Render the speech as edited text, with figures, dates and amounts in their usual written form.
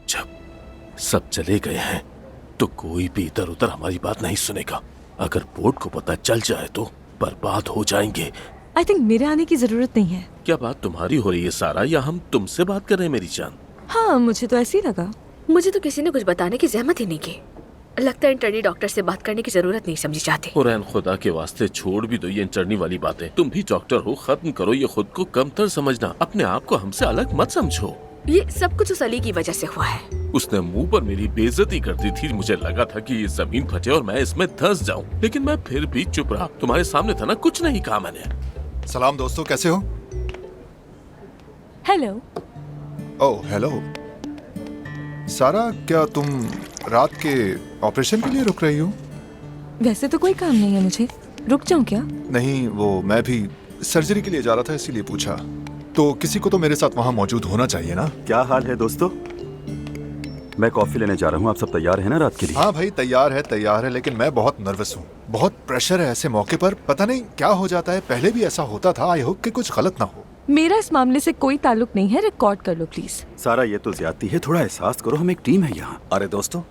जब सब चले गए हैं तो कोई भी इधर उधर हमारी बात नहीं सुनेगा। अगर बोर्ड को पता चल जाए तो बर्बाद हो जाएंगे। आई थिंक मेरे आने की जरूरत नहीं है। क्या बात तुम्हारी हो रही है सारा, या हम तुमसे बात कर रहे हैं मेरी जान? हाँ, मुझे तो ऐसे ही लगा। मुझे तो किसी ने कुछ बताने की जहमत ही नहीं की। लगता है इंटर्नी डॉक्टर से बात करने की जरूरत नहीं समझी जाती। हुरैन, खुदा के वास्ते छोड़ भी दो ये इंटर्नी वाली बातें। तुम भी डॉक्टर हो, खत्म करो ये खुद को कमतर समझना। अपने आप को हमसे अलग मत समझो। ये सब कुछ उस अली की वजह से हुआ है। उसने मुंह पर मेरी बेइज्जती कर दी थी। मुझे लगा था कि ये जमीन फटे और मैं इसमें धंस जाऊं, लेकिन मैं फिर भी चुप रहा। तुम्हारे सामने था ना, कुछ नहीं कहा मैंने। सलाम दोस्तों, कैसे हो? हेलो। ओह हेलो सारा, क्या तुम रात के ऑपरेशन के लिए रुक रही हो? वैसे तो कोई काम नहीं है मुझे, रुक जाऊं क्या? नहीं, वो मैं भी सर्जरी के लिए जा रहा था इसीलिए पूछा। तो किसी को तो मेरे साथ वहाँ मौजूद होना चाहिए ना। क्या हाल है दोस्तों? मैं कॉफी लेने जा रहा हूँ। आप सब तैयार हैं ना रात के लिए? हाँ भाई, तैयार है, लेकिन मैं बहुत नर्वस हूँ। बहुत प्रेशर है ऐसे मौके पर। पता नहीं क्या हो जाता है, पहले भी ऐसा होता था। आई होप कि कुछ गलत ना हो। मेरा इस मामले से कोई ताल्लुक नहीं है। रिकॉर्ड कर लो प्लीज। सारा, ये तो ज्यादती है। थोड़ा एहसास करो, हम एक टीम है यहाँ। अरे दोस्तों,